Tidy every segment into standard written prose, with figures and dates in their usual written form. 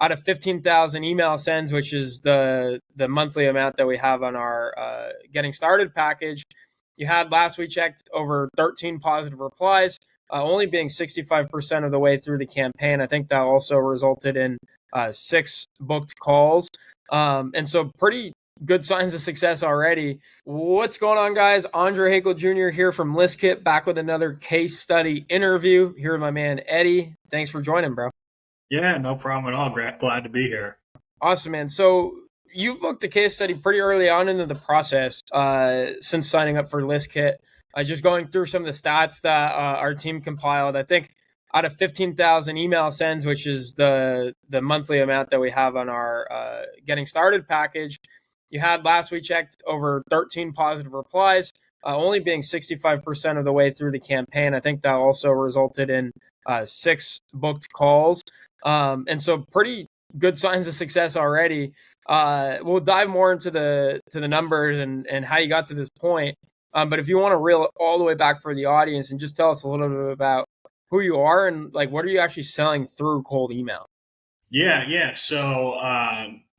out of 15,000 email sends, which is the monthly amount that we have on our getting started package, you had last we checked over 13 positive replies, only being 65% of the way through the campaign. I think that also resulted in 6 booked calls. And so pretty good signs of success already. What's going on, guys? Andre Hakel Jr. here from ListKit, back with another case study interview here with my man Eddie. Thanks for joining, bro. Yeah, no problem at all. Glad to be here. Awesome, man. So you've booked a case study pretty early on into the process since signing up for ListKit. Just going through some of the stats that our team compiled, I think out of 15,000 email sends, which is the monthly amount that we have on our getting started package, you had last we checked over 13 positive replies, only being 65% of the way through the campaign. I think that also resulted in 6 booked calls. And so pretty good signs of success already. We'll dive more into the numbers and how you got to this point. But if you want to reel it all the way back for the audience and just tell us a little bit about who you are and like what are you actually selling through cold email? Yeah. So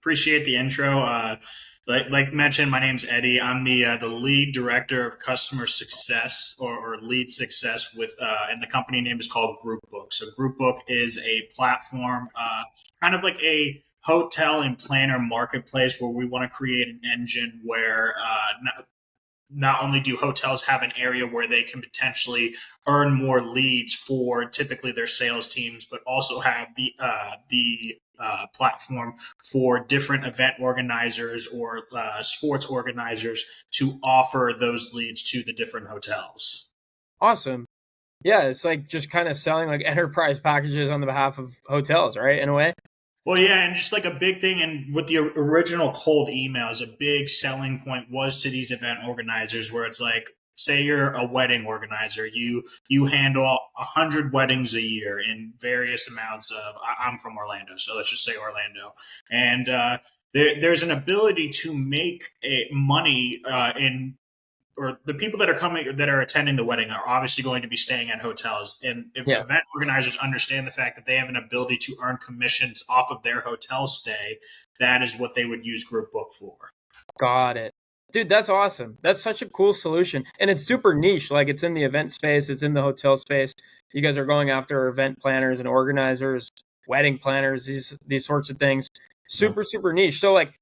appreciate the intro. Like mentioned, my name's Eddie. I'm the lead director of customer success or lead success with, and the company name is called Groupbook. So Groupbook is a platform, kind of like a hotel and planner marketplace where we want to create an engine where not only do hotels have an area where they can potentially earn more leads for typically their sales teams, but also have the platform for different event organizers or sports organizers to offer those leads to the different hotels. Awesome. Yeah, it's like just kind of selling like enterprise packages on the behalf of hotels, right? In a way. Well, yeah, and just like a big thing, and with the original cold emails, a big selling point was to these event organizers, where it's like, say you're a wedding organizer, you handle 100 weddings a year in various amounts of. I'm from Orlando, so let's just say Orlando, and there's an ability to make money in or the people that are coming that are attending the wedding are obviously going to be staying at hotels, and if Yeah. event organizers understand the fact that they have an ability to earn commissions off of their hotel stay, that is what they would use Groupbook for. Got it. Dude, that's awesome. That's such a cool solution. And it's super niche. Like it's in the event space, it's in the hotel space. You guys are going after event planners and organizers, wedding planners, these sorts of things. Yeah. Super niche. So like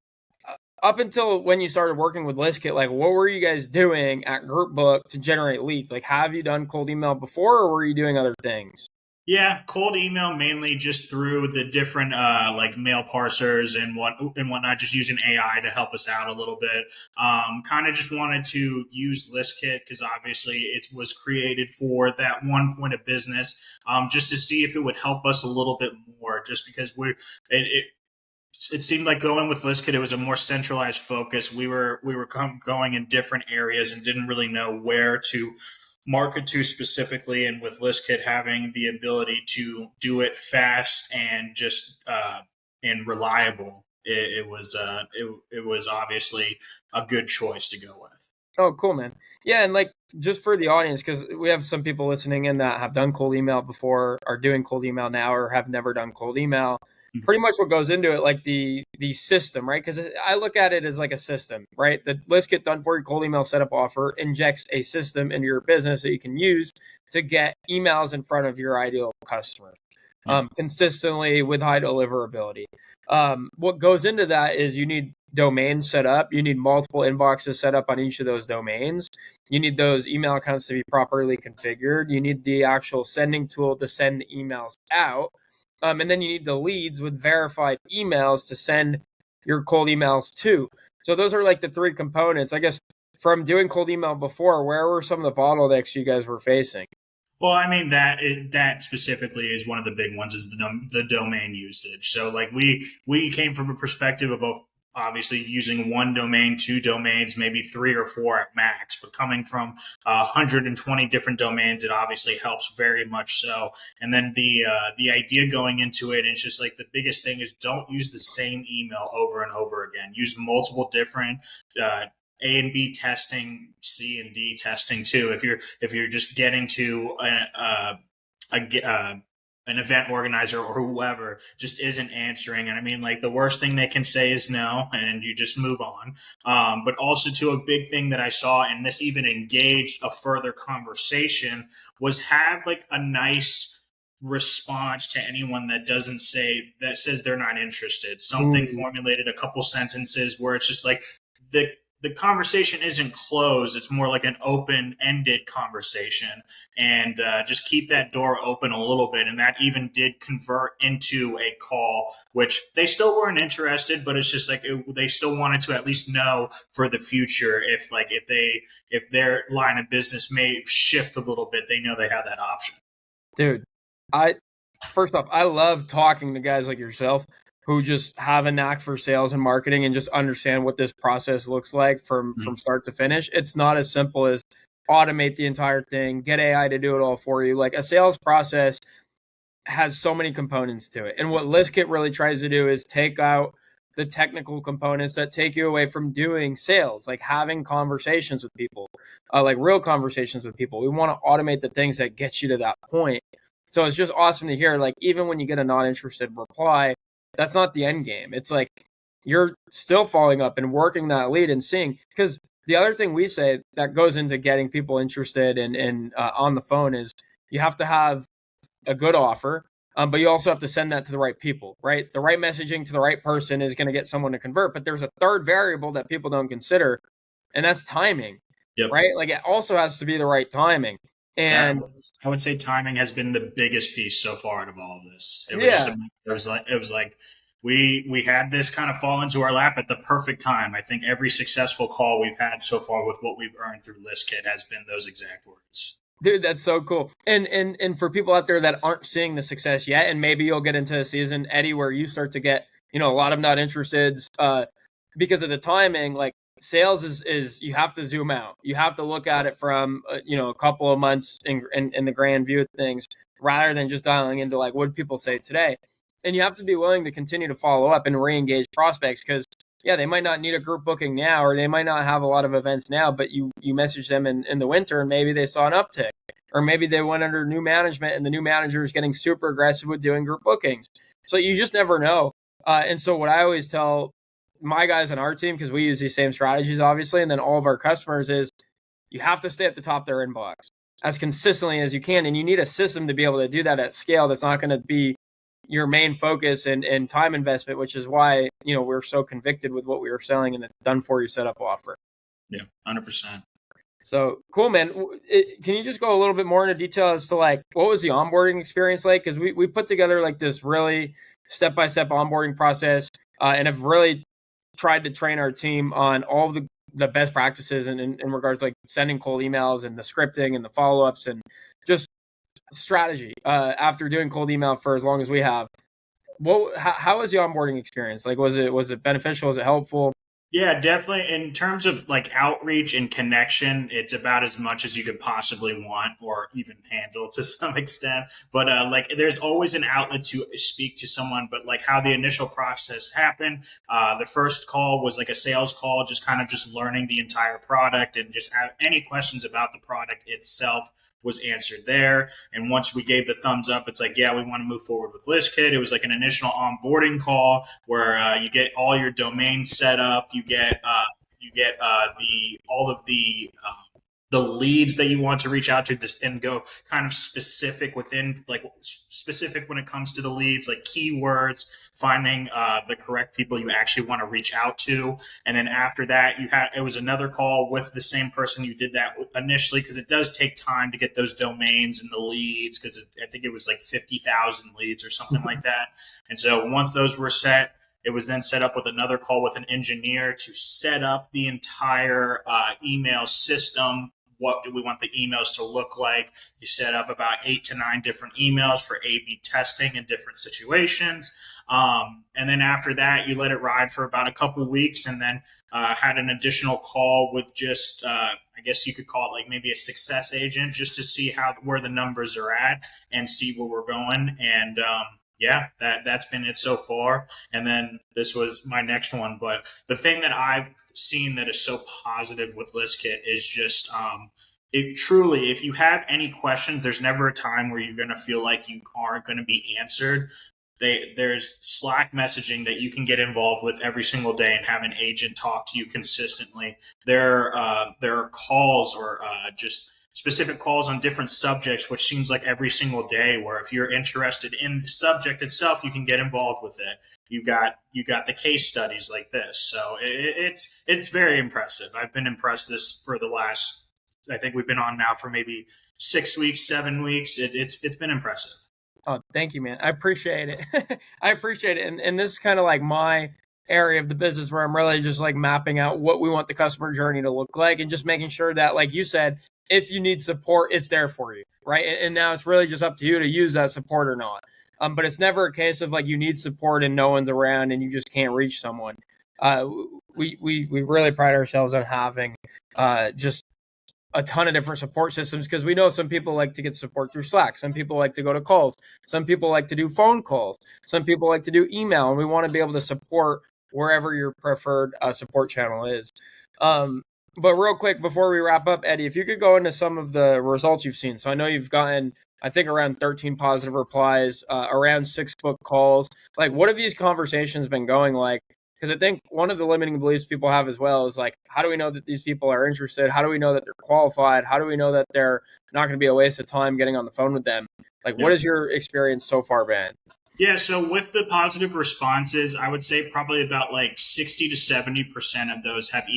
up until when you started working with ListKit, like what were you guys doing at Groupbook to generate leads? Like have you done cold email before or were you doing other things? Yeah, cold email mainly just through the different like mail parsers and whatnot, just using AI to help us out a little bit. Kind of just wanted to use ListKit because obviously it was created for that one point of business, just to see if it would help us a little bit more. Just because it seemed like going with ListKit, it was a more centralized focus. We were going in different areas and didn't really know where to market to specifically. And with ListKit having the ability to do it fast and just and reliable, it was obviously a good choice to go with. Oh, cool, man. Yeah, and like just for the audience, because we have some people listening in that have done cold email before, are doing cold email now, or have never done cold email. Pretty much what goes into it, like the system, right? Because I look at it as like a system, right? The Let's Get Done For You cold email setup offer injects a system into your business that you can use to get emails in front of your ideal customers consistently with high deliverability. What goes into that is you need domains set up. You need multiple inboxes set up on each of those domains. You need those email accounts to be properly configured. You need the actual sending tool to send emails out. And then you need the leads with verified emails to send your cold emails to. So those are like the 3 components. I guess from doing cold email before, where were some of the bottlenecks you guys were facing? Well, I mean that specifically is one of the big ones is the domain usage. So like we came from a perspective of obviously using one domain, 2 domains, maybe 3 or 4 at max. But coming from 120 different domains, it obviously helps very much so. And then the idea going into it, it's just like the biggest thing is don't use the same email over and over again. Use multiple different. A and B testing, C and D testing too. If you're just getting to an event organizer or whoever just isn't answering. And I mean, like, the worst thing they can say is no, and you just move on. But also, to a big thing that I saw, and this even engaged a further conversation, was have like a nice response to anyone that says they're not interested. Something formulated, a couple sentences where it's just like, the conversation isn't closed. It's more like an open-ended conversation, and just keep that door open a little bit. And that even did convert into a call, which they still weren't interested, but it's just like they still wanted to at least know for the future if their line of business may shift a little bit, they know they have that option. Dude, first off, I love talking to guys like yourself who just have a knack for sales and marketing and just understand what this process looks like from start to finish. It's not as simple as automate the entire thing, get AI to do it all for you. Like, a sales process has so many components to it. And what ListKit really tries to do is take out the technical components that take you away from doing sales, like having conversations with people, like real conversations with people. We want to automate the things that get you to that point. So it's just awesome to hear, like, even when you get a not interested reply, that's not the end game. It's like you're still following up and working that lead and seeing, because the other thing we say that goes into getting people interested and on the phone is you have to have a good offer, but you also have to send that to the right people, right? The right messaging to the right person is going to get someone to convert, but there's a third variable that people don't consider, and that's timing, right? Like, it also has to be the right timing. And I would say timing has been the biggest piece so far out of all of this. It was like we had this kind of fall into our lap at the perfect time. I think every successful call we've had so far with what we've earned through ListKit has been those exact words. Dude, that's so cool. And for people out there that aren't seeing the success yet, and maybe you'll get into a season, Eddie, where you start to get, a lot of not interesteds because of the timing. Like, sales is you have to zoom out. You have to look at it from a couple of months in the grand view of things, rather than just dialing into like, what do people say today? And you have to be willing to continue to follow up and re-engage prospects, because they might not need a group booking now, or they might not have a lot of events now, but you message them in the winter and maybe they saw an uptick, or maybe they went under new management and the new manager is getting super aggressive with doing group bookings. So you just never know. And so what I always tell my guys on our team, because we use these same strategies, obviously, and then all of our customers, is you have to stay at the top of their inbox as consistently as you can. And you need a system to be able to do that at scale. That's not going to be your main focus and time investment, which is why, we're so convicted with what we were selling in the done for you setup offer. Yeah, 100%. So cool, man. Can you just go a little bit more into detail as to like, what was the onboarding experience like? Because we put together like this really step-by-step onboarding process and have really tried to train our team on all of the best practices in regards to like sending cold emails and the scripting and the follow-ups and just strategy after doing cold email for as long as we have. How was the onboarding experience? Like, was it beneficial? Was it helpful? Yeah, definitely. In terms of like outreach and connection, it's about as much as you could possibly want or even handle to some extent. But like, there's always an outlet to speak to someone. But like, how the initial process happened, the first call was like a sales call, just kind of just learning the entire product and just have any questions about the product itself was answered there. And once we gave the thumbs up, it's like, yeah, we want to move forward with ListKit. It was like an initial onboarding call where you get all your domains set up. You get all of the leads that you want to reach out to this and go kind of specific when it comes to the leads, like keywords, finding the correct people you actually want to reach out to. And then after that, it was another call with the same person you did that initially, because it does take time to get those domains and the leads, because I think it was like 50,000 leads or something like that. And so once those were set, it was then set up with another call with an engineer to set up the entire email system. What do we want the emails to look like? You set up about 8 to 9 different emails for A/B testing in different situations. And then after that, you let it ride for about a couple weeks, and then had an additional call with just, I guess you could call it like maybe a success agent, just to see where the numbers are at and see where we're going. And yeah, that's been it so far. And then this was my next one. But the thing that I've seen that is so positive with ListKit is just truly, if you have any questions, there's never a time where you're going to feel like you aren't going to be answered. There's Slack messaging that you can get involved with every single day and have an agent talk to you consistently. There are calls or just specific calls on different subjects, which seems like every single day. Where if you're interested in the subject itself, you can get involved with it. You got the case studies like this, so it's very impressive. I've been impressed this for the last. I think we've been on now for maybe 6 weeks, 7 weeks. It's been impressive. Oh, thank you, man. I appreciate it. I appreciate it. And this is kind of like my area of the business where I'm really just like mapping out what we want the customer journey to look like and just making sure that, like you said, if you need support, it's there for you, right? And now it's really just up to you to use that support or not. But it's never a case of like you need support and no one's around and you just can't reach someone. We really pride ourselves on having just a ton of different support systems because we know some people like to get support through Slack. Some people like to go to calls. Some people like to do phone calls. Some people like to do email. And we want to be able to support wherever your preferred support channel is. But real quick, before we wrap up, Eddie, if you could go into some of the results you've seen. So I know you've gotten, I think, around 13 positive replies, around 6 book calls. Like, what have these conversations been going like? Because I think one of the limiting beliefs people have as well is like, how do we know that these people are interested? How do we know that they're qualified? How do we know that they're not going to be a waste of time getting on the phone with them? Like, what has your experience so far been? Yeah, so with the positive responses, I would say probably about like 60 to 70% of those have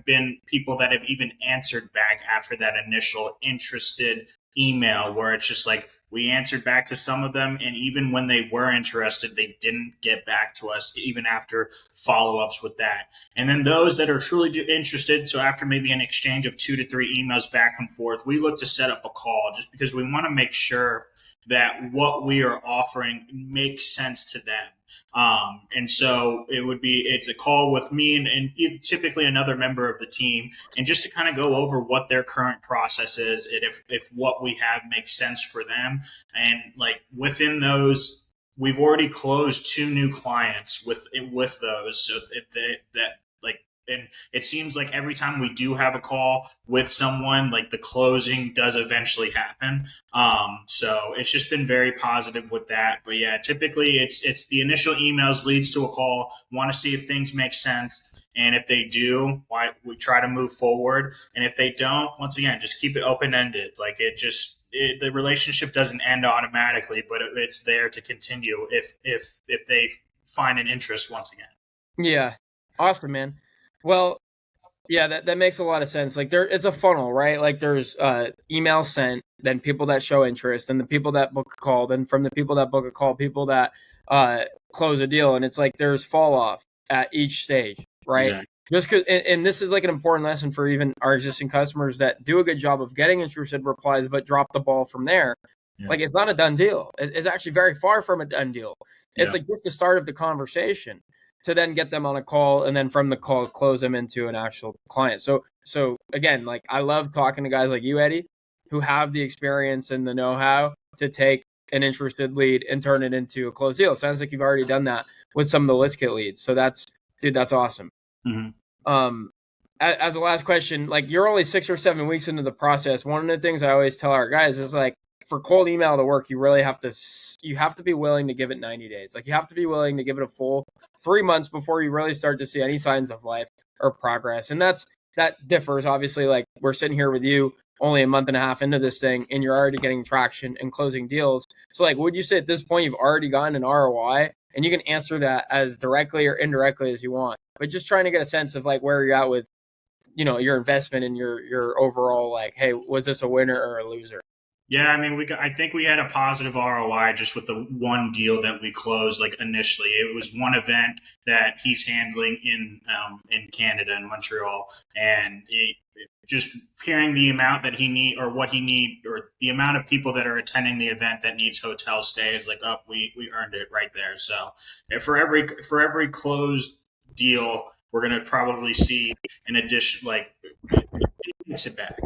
been people that have even answered back after that initial interested email, where it's just like we answered back to some of them, and even when they were interested, they didn't get back to us even after follow-ups with that. And then those that are truly interested, so after maybe an exchange of 2 to 3 emails back and forth, we look to set up a call just because we want to make sure that what we are offering makes sense to them. And so it's a call with me and typically another member of the team, and just to kind of go over what their current process is and if what we have makes sense for them. And like within those, we've already closed 2 new clients with those. So and it seems like every time we do have a call with someone, like the closing does eventually happen. So it's just been very positive with that. But yeah, typically it's the initial emails leads to a call, want to see if things make sense. And if they do, we try to move forward. And if they don't, once again, just keep it open-ended. Like the relationship doesn't end automatically, but it's there to continue if they find an interest once again. Yeah. Awesome, man. Well, yeah, that makes a lot of sense. Like it's a funnel, right? Like there's email sent, then people that show interest, then the people that book a call, then from the people that book a call, people that close a deal. And it's like there's fall off at each stage, right? Exactly. Just because, and this is like an important lesson for even our existing customers that do a good job of getting interested replies, but drop the ball from there. Yeah. Like it's not a done deal. It's actually very far from a done deal. It's like just the start of the conversation to then get them on a call, and then from the call, close them into an actual client. So again, like I love talking to guys like you, Eddie, who have the experience and the know-how to take an interested lead and turn it into a closed deal. Sounds like you've already done that with some of the ListKit leads. So that's awesome. Mm-hmm. As a last question, like you're only 6 or 7 weeks into the process. One of the things I always tell our guys is like, for cold email to work, you really have to be willing to give it 90 days. Like you have to be willing to give it a full 3 months before you really start to see any signs of life or progress. And that differs. Obviously, like we're sitting here with you only a month and a half into this thing and you're already getting traction and closing deals. So like, would you say at this point you've already gotten an ROI? And you can answer that as directly or indirectly as you want, but just trying to get a sense of like where you're at with, your investment and your overall, like, hey, was this a winner or a loser? Yeah, I mean, I think we had a positive ROI just with the one deal that we closed. Like initially, it was one event that he's handling in Canada, in Montreal, and just hearing the amount that he need or what he need or the amount of people that are attending the event that needs hotel stays, like we earned it right there. So for every closed deal, we're gonna probably see an addition like. Takes it back,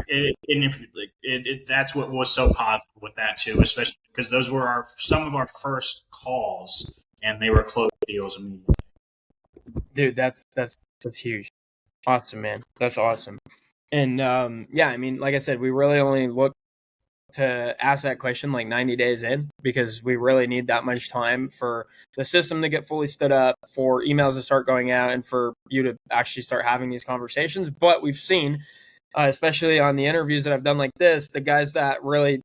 that's what was so positive with that too, especially because those were some of our first calls, and they were closed deals immediately. Dude, that's huge. Awesome, man. That's awesome. And yeah, I mean, like I said, we really only look to ask that question like 90 days in, because we really need that much time for the system to get fully stood up, for emails to start going out, and for you to actually start having these conversations. But we've seen, especially on the interviews that I've done like this, the guys that really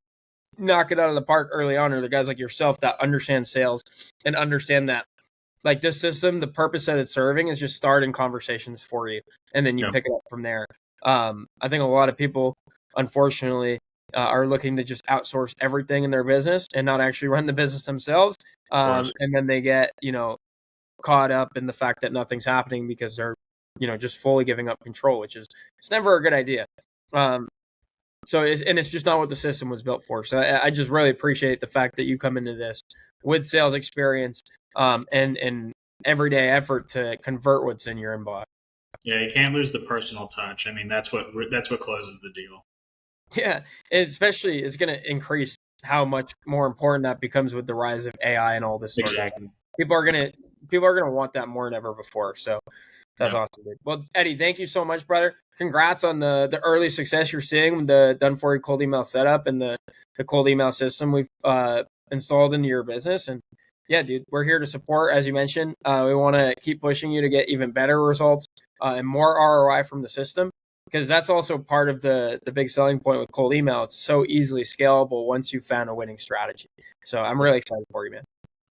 knock it out of the park early on are the guys like yourself that understand sales and understand that, like, this system, the purpose that it's serving is just starting conversations for you, and then you Yep. pick it up from there. I think a lot of people, unfortunately, are looking to just outsource everything in their business and not actually run the business themselves. Of course. And then they get, caught up in the fact that nothing's happening because they're, just fully giving up control, which is, it's never a good idea. It's just not what the system was built for. So I just really appreciate the fact that you come into this with sales experience, and everyday effort to convert what's in your inbox. Yeah, you can't lose the personal touch. I mean, that's what closes the deal. Yeah, and especially it's going to increase how much more important that becomes with the rise of AI and all this sort of Exactly. thing. People are gonna want that more than ever before. So that's Yeah. awesome, dude. Well, Eddie, thank you so much, brother. Congrats on the early success you're seeing with the done for you cold email setup and the cold email system we've installed into your business. And yeah, dude, we're here to support, as you mentioned. We want to keep pushing you to get even better results and more ROI from the system, because that's also part of the big selling point with cold email. It's so easily scalable once you've found a winning strategy. So I'm really excited for you, man.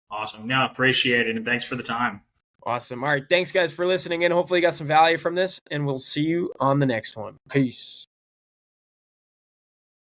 Awesome. No, appreciate it. And thanks for the time. Awesome. All right. Thanks, guys, for listening in. Hopefully you got some value from this, and we'll see you on the next one. Peace.